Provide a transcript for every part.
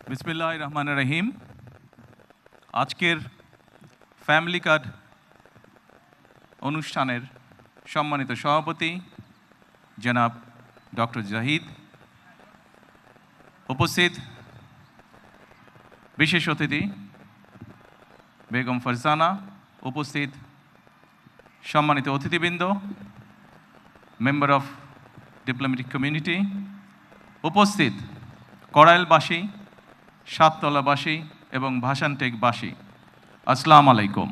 বিসমিল্লাহির রহমানির রহিম। আজকের ফ্যামিলি কার্ড অনুষ্ঠানের সম্মানিত সভাপতি জনাব ডক্টর জাহিদ, উপস্থিত বিশেষ অতিথি বেগম ফারজানা, উপস্থিত সম্মানিত অতিথিবৃন্দ, মেম্বার অফ ডিপ্লোম্যাটিক কমিউনিটি, উপস্থিত কড়াইলবাসী, সাততলাবাসী এবং ভাসানটেকবাসী, আসসালামু আলাইকুম।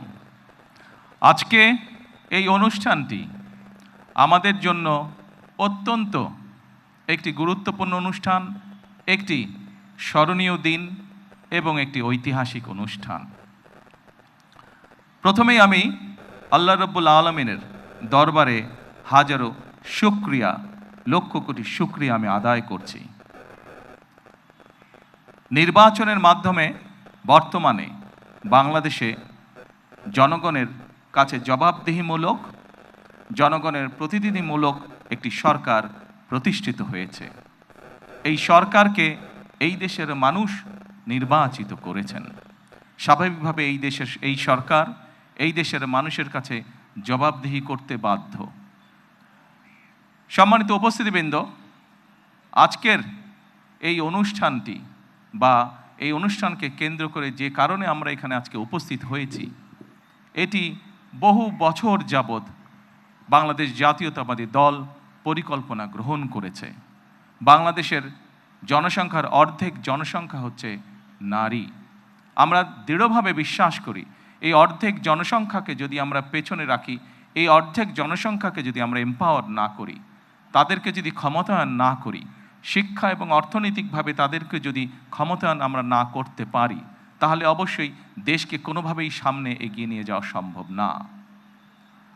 আজকে এই অনুষ্ঠানটি আমাদের জন্য অত্যন্ত একটি গুরুত্বপূর্ণ অনুষ্ঠান, একটি স্মরণীয় দিন এবং একটি ঐতিহাসিক অনুষ্ঠান। প্রথমেই আমি আল্লাহ রাব্বুল আলামিনের দরবারে হাজারো শুকরিয়া, লক্ষ কোটি শুকরিয়া আমি আদায় করছি। নির্বাচনের মাধ্যমে বর্তমানে বাংলাদেশে জনগণের কাছে জবাবদিহিমূলক, জনগণের প্রতিনিধিমূলক একটি সরকার প্রতিষ্ঠিত হয়েছে। এই সরকারকে এই দেশের মানুষ নির্বাচিত করেছেন। স্বাভাবিকভাবে এই সরকার এই দেশের মানুষের কাছে জবাবদিহি করতে বাধ্য। সম্মানিত উপস্থিতিবৃন্দ, আজকের এই অনুষ্ঠানটি বা এই অনুষ্ঠানকে কেন্দ্র করে যে কারণে আমরা এখানে আজকে উপস্থিত হয়েছি, এটি বহু বছর যাবৎ বাংলাদেশ জাতীয়তাবাদী দল পরিকল্পনা গ্রহণ করেছে। বাংলাদেশের জনসংখ্যার অর্ধেক জনসংখ্যা হচ্ছে নারী। আমরা দৃঢ়ভাবে বিশ্বাস করি এই অর্ধেক জনসংখ্যাকে যদি আমরা পেছনে রাখি, এই অর্ধেক জনসংখ্যাকে যদি আমরা এম্পাওয়ার না করি, তাদেরকে যদি ক্ষমতায়ন না করি, শিক্ষা এবং অর্থনৈতিকভাবে তাদেরকে যদি ক্ষমতায়ন আমরা না করতে পারি, তাহলে অবশ্যই দেশকে কোনোভাবেই সামনে এগিয়ে নিয়ে যাওয়া সম্ভব না।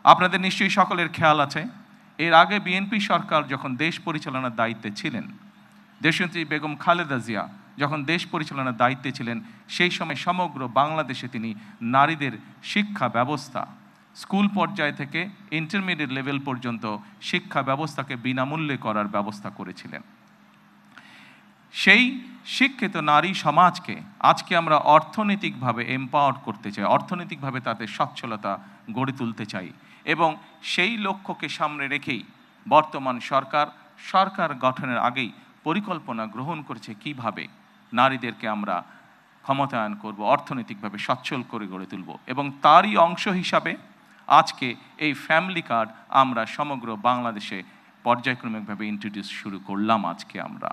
আপনাদের নিশ্চয়ই সকলের খেয়াল আছে, এর আগে বিএনপি সরকার যখন দেশ পরিচালনার দায়িত্বে ছিলেন, দেশনেত্রী বেগম খালেদা জিয়া যখন দেশ পরিচালনার দায়িত্বে ছিলেন, সেই সময় সমগ্র বাংলাদেশে তিনি নারীদের শিক্ষা ব্যবস্থা, স্কুল পর্যায় থেকে ইন্টারমিডিয়েট লেভেল পর্যন্ত শিক্ষা ব্যবস্থাকে বিনামূল্যে করার ব্যবস্থা করেছিলেন। সেই শিক্ষিত নারী সমাজকে আজকে আমরা অর্থনৈতিকভাবে এম্পাওয়ার করতে চাই, অর্থনৈতিকভাবে তাদের সচ্ছলতা গড়ে তুলতে চাই, এবং সেই লক্ষ্যকে সামনে রেখেই বর্তমান সরকার গঠনের আগেই পরিকল্পনা গ্রহণ করেছে কিভাবে নারীদেরকে আমরা ক্ষমতায়ন করব, অর্থনৈতিকভাবে সচ্ছল করে গড়ে তুলব। এবং তারই অংশ হিসাবে আজকে এই ফ্যামিলি কার্ড আমরা সমগ্র বাংলাদেশে পর্যায়ক্রমিকভাবে ইন্ট্রোডিউস শুরু করলাম। আজকে আমরা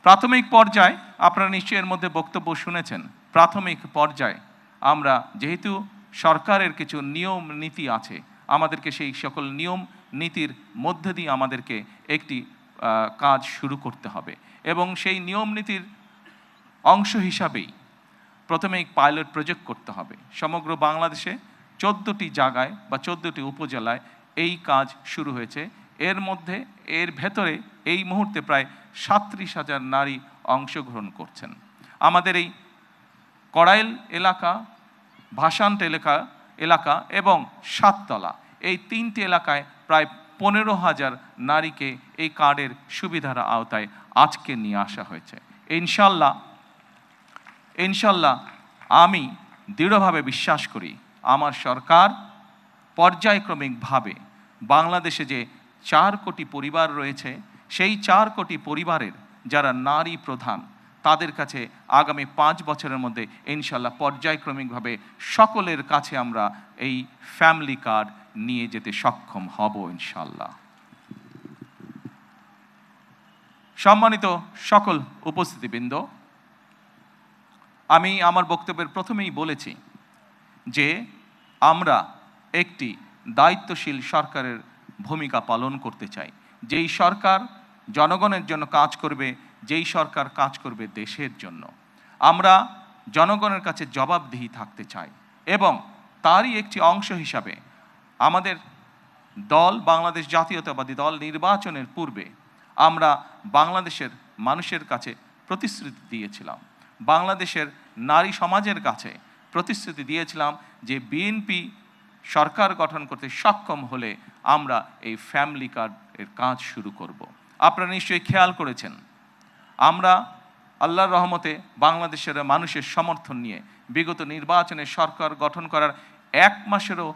প্রাথমিক পর্যায়ে, আপনারা নিশ্চয়ই এর মধ্যে বক্তব্য শুনেছেন, প্রাথমিক পর্যায়ে আমরা যেহেতু সরকারের কিছু নিয়ম নীতি আছে, আমাদেরকে সেই সকল নিয়ম নীতির মধ্যে দিয়ে আমাদেরকে একটি কাজ শুরু করতে হবে, এবং সেই নিয়ম নীতির অংশ হিসাবেই প্রথমে পাইলট প্রজেক্ট করতে হবে। সমগ্র বাংলাদেশে 14টি জায়গায় বা 14টি উপজেলায় এই কাজ শুরু হয়েছে। এর ভেতরে এই মুহূর্তে প্রায় 37,000 নারী অংশগ্রহণ করছেন। আমাদের এই কড়াইল এলাকা, ভাসান এলাকা এবং সাততলা, এই 3টি এলাকায় প্রায় 15,000 নারীকে এই কার্ডের সুবিধার আওতায় আজকে নিয়ে আসা হয়েছে। ইনশাল্লাহ আমি দৃঢ়ভাবে বিশ্বাস করি আমার সরকার পর্যায়ক্রমিকভাবে বাংলাদেশে যে 4 কোটি পরিবার রয়েছে, সেই 4 কোটি পরিবারের যারা নারী প্রধান, তাদের কাছে আগামী 5 বছরের মধ্যে ইনশাল্লাহ পর্যায়ক্রমিকভাবে সকলের কাছে আমরা এই ফ্যামিলি কার্ড নিয়ে যেতে সক্ষম হব ইনশাল্লাহ। সম্মানিত সকল উপস্থিতিবৃন্দ, আমি আমার বক্তব্যের প্রথমেই বলেছি যে আমরা একটি দায়িত্বশীল সরকারের ভূমিকা পালন করতে চাই, যেই সরকার জনগণের জন্য কাজ করবে, যেই সরকার কাজ করবে দেশের জন্য। আমরা জনগণের কাছে জবাবদিহি থাকতে চাই, এবং তারই একটি অংশ হিসাবে আমাদের দল, বাংলাদেশ জাতীয়তাবাদী দল, নির্বাচনের পূর্বে আমরা বাংলাদেশের মানুষের কাছে প্রতিশ্রুতি দিয়েছিলাম, বাংলাদেশের নারী সমাজের কাছে প্রতিশ্রুতি দিয়েছিলাম যে বিএনপি সরকার গঠন করতে সক্ষম হলে আমরা এই ফ্যামিলি কার্ডের কাজ শুরু করব। আপনারা নিশ্চয়ই খেয়াল করেছেন, আমরা আল্লাহর রহমতে বাংলাদেশের মানুষের সমর্থন নিয়ে বিগত নির্বাচনে সরকার গঠন করার 1 মাসেরও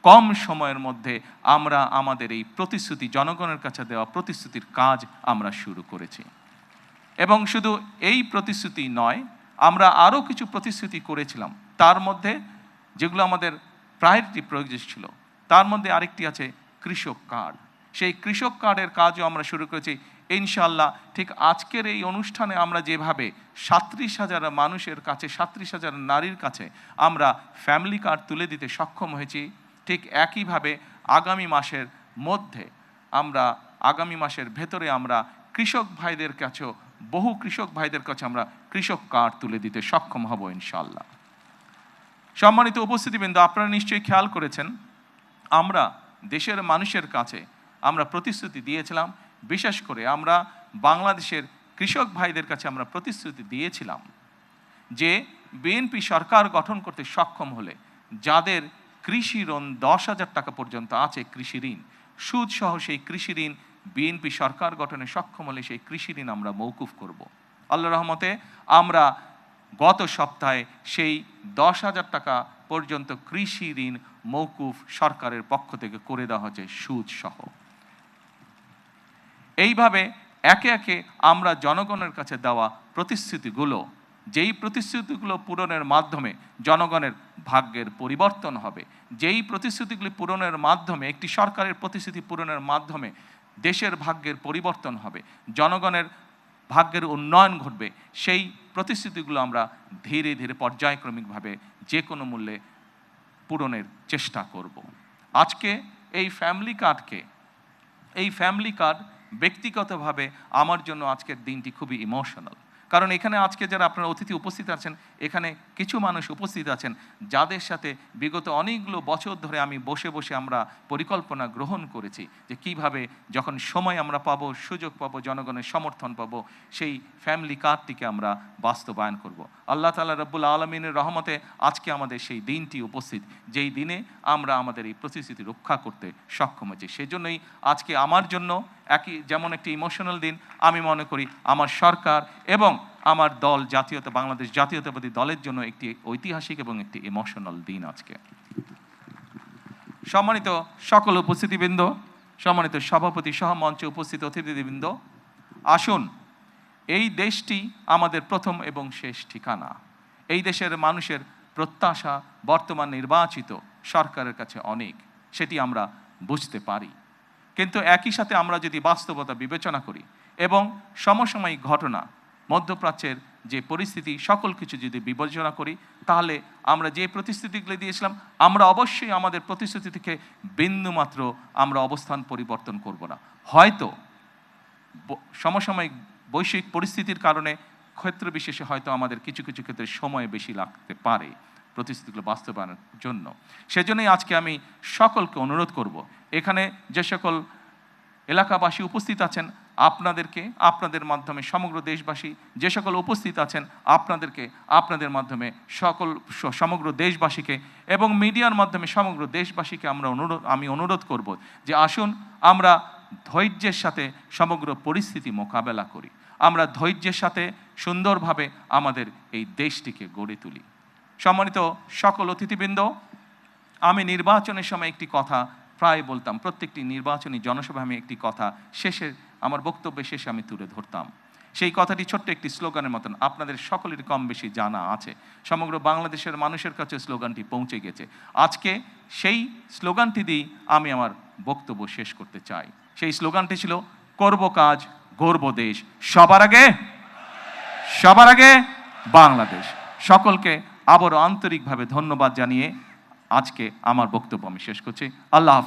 কম সময়ের মধ্যে আমরা আমাদের এই প্রতিশ্রুতি, জনগণের কাছে দেওয়া প্রতিশ্রুতির কাজ আমরা শুরু করেছি। এবং শুধু এই প্রতিশ্রুতি নয়, আমরা আরও কিছু প্রতিশ্রুতি করেছিলাম, তার মধ্যে যেগুলো আমাদের প্রায়োরিটি প্রয়োজন ছিল, তার মধ্যে আরেকটি আছে কৃষক কার্ড। সেই কৃষক কার্ডের কাজও আমরা শুরু করেছি ইনশাআল্লাহ। ঠিক আজকের এই অনুষ্ঠানে আমরা যেভাবে 37,000 মানুষের কাছে, 37,000 নারীর কাছে আমরা ফ্যামিলি কার্ড তুলে দিতে সক্ষম হয়েছি, ঠিক একইভাবে আগামী মাসের ভেতরে আমরা কৃষক ভাইদের কাছেও, বহু কৃষক ভাইদের কাছে আমরা কৃষক কার্ড তুলে দিতে সক্ষম হব ইনশাআল্লাহ। সম্মানিত উপস্থিতিবৃন্দ, আপনারা নিশ্চয়ই খেয়াল করেছেন, আমরা দেশের মানুষের কাছে আমরা প্রতিশ্রুতি দিয়েছিলাম, বিশেষ করে আমরা বাংলাদেশের কৃষক ভাইদের কাছে আমরা প্রতিশ্রুতি দিয়েছিলাম যে বিএনপি সরকার গঠন করতে সক্ষম হলে যাদের কৃষি ঋণ 10,000 টাকা পর্যন্ত আছে, কৃষি ঋণ সুদ সহ, সেই কৃষি ঋণ বিএনপি সরকার গঠনে সক্ষম হলে সেই কৃষি ঋণ আমরা মওকুফ করব। আল্লাহর রহমতে আমরা গত সপ্তাহে সেই 10,000 টাকা পর্যন্ত কৃষি ঋণ মওকুফ সরকারের পক্ষ থেকে করে দেওয়া হচ্ছে সুদ সহ। এইভাবে একে একে আমরা জনগণের কাছে দেওয়া প্রতিশ্রুতিগুলো, যেই প্রতিশ্রুতিগুলো পূরণের মাধ্যমে জনগণের ভাগ্যের পরিবর্তন হবে, যেই প্রতিশ্রুতিগুলি পূরণের মাধ্যমে, একটি সরকারের প্রতিশ্রুতি পূরণের মাধ্যমে দেশের ভাগ্যের পরিবর্তন হবে, জনগণের ভাগ্যের উন্নয়ন ঘটবে, সেই প্রতিশ্রুতিগুলো আমরা ধীরে ধীরে পর্যায়ক্রমিকভাবে যে কোনো মূল্যে পূরণের চেষ্টা করব। আজকে এই ফ্যামিলি কার্ড ব্যক্তিগতভাবে আমার জন্য আজকের দিনটি খুবই ইমোশনাল। কারণ এখানে আজকে যারা আপনারা অতিথি উপস্থিত আছেন, এখানে কিছু মানুষ উপস্থিত আছেন যাদের সাথে বিগত অনেকগুলো বছর ধরে আমি বসে বসে আমরা পরিকল্পনা গ্রহণ করেছি যে কিভাবে যখন সময় আমরা পাবো, সুযোগ পাবো, জনগণের সমর্থন পাবো, সেই ফ্যামিলি কার্ডটিকে আমরা বাস্তবায়ন করব। আল্লাহ তাআলা রব্বুল আলামিনের রহমতে আজকে আমাদের সেই দিনটি উপস্থিত, যেই দিনে আমরা আমাদের এই প্রতিশ্রুতি রক্ষা করতে সক্ষম হয়েছি। সেজন্যই আজকে আমার জন্য যেমন একটি ইমোশনাল দিন, আমি মনে করি আমার সরকার এবং আমার দল বাংলাদেশ জাতীয়তাবাদী দলের জন্য একটি ঐতিহাসিক এবং একটি ইমোশনাল দিন আজকে। সম্মানিত সকল উপস্থিতিবৃন্দ, সম্মানিত সভাপতি সহ মঞ্চে উপস্থিত অতিথিবৃন্দ, আসুন, এই দেশটি আমাদের প্রথম এবং শেষ ঠিকানা। এই দেশের মানুষের প্রত্যাশা বর্তমান নির্বাচিত সরকারের কাছে অনেক, সেটি আমরা বুঝতে পারি। কিন্তু একই সাথে আমরা যদি বাস্তবতা বিবেচনা করি এবং সমসাময়িক ঘটনা, মধ্যপ্রাচ্যের যে পরিস্থিতি, সকল কিছু যদি বিবেচনা করি, তাহলে আমরা যে প্রতিশ্রুতিগুলি দিয়েছিলাম, আমরা অবশ্যই আমাদের প্রতিশ্রুতি থেকে বিন্দুমাত্র আমরা অবস্থান পরিবর্তন করব না। হয়তো সমসাময়িক বৈশ্বিক পরিস্থিতির কারণে ক্ষেত্র বিশেষে হয়তো আমাদের কিছু কিছু ক্ষেত্রে সময় বেশি লাগতে পারে প্রতিশ্রুতিগুলো বাস্তবায়নের জন্য। সেজন্যই আজকে আমি সকলকে অনুরোধ করব, এখানে যে সকল এলাকাবাসী উপস্থিত আছেন, আপনাদের মাধ্যমে সমগ্র দেশবাসী যে সকল উপস্থিত আছেন, আপনাদের মাধ্যমে সমগ্র দেশবাসীকে এবং মিডিয়ার মাধ্যমে সমগ্র দেশবাসীকে আমি অনুরোধ করব যে আসুন আমরা ধৈর্যের সাথে সমগ্র পরিস্থিতি মোকাবেলা করি, আমরা ধৈর্যের সাথে সুন্দরভাবে আমাদের এই দেশটিকে গড়ে তুলি। সম্মানিত সকল অতিথিবৃন্দ, আমি নির্বাচনের সময় একটি কথা প্রায় বলতাম, প্রত্যেকটি নির্বাচনী জনসভায় আমি একটি কথা আমার বক্তব্যের শেষে আমি তুলে ধরতাম। সেই কথাটি ছোট্ট একটি স্লোগানের মতন, আপনাদের সকলেরই কম বেশি জানা আছে, সমগ্র বাংলাদেশের মানুষের কাছে স্লোগানটি পৌঁছে গেছে। আজকে সেই স্লোগানটি দিয়ে আমি আমার বক্তব্য শেষ করতে চাই। সেই স্লোগানটি ছিল, করব কাজ, গড়ব দেশ, সবার আগে বাংলাদেশ। সকলকে আবারও আন্তরিকভাবে ধন্যবাদ জানিয়ে আজকে আমার বক্তব্য আমি শেষ করছি। আল্লাহ হাফেজ।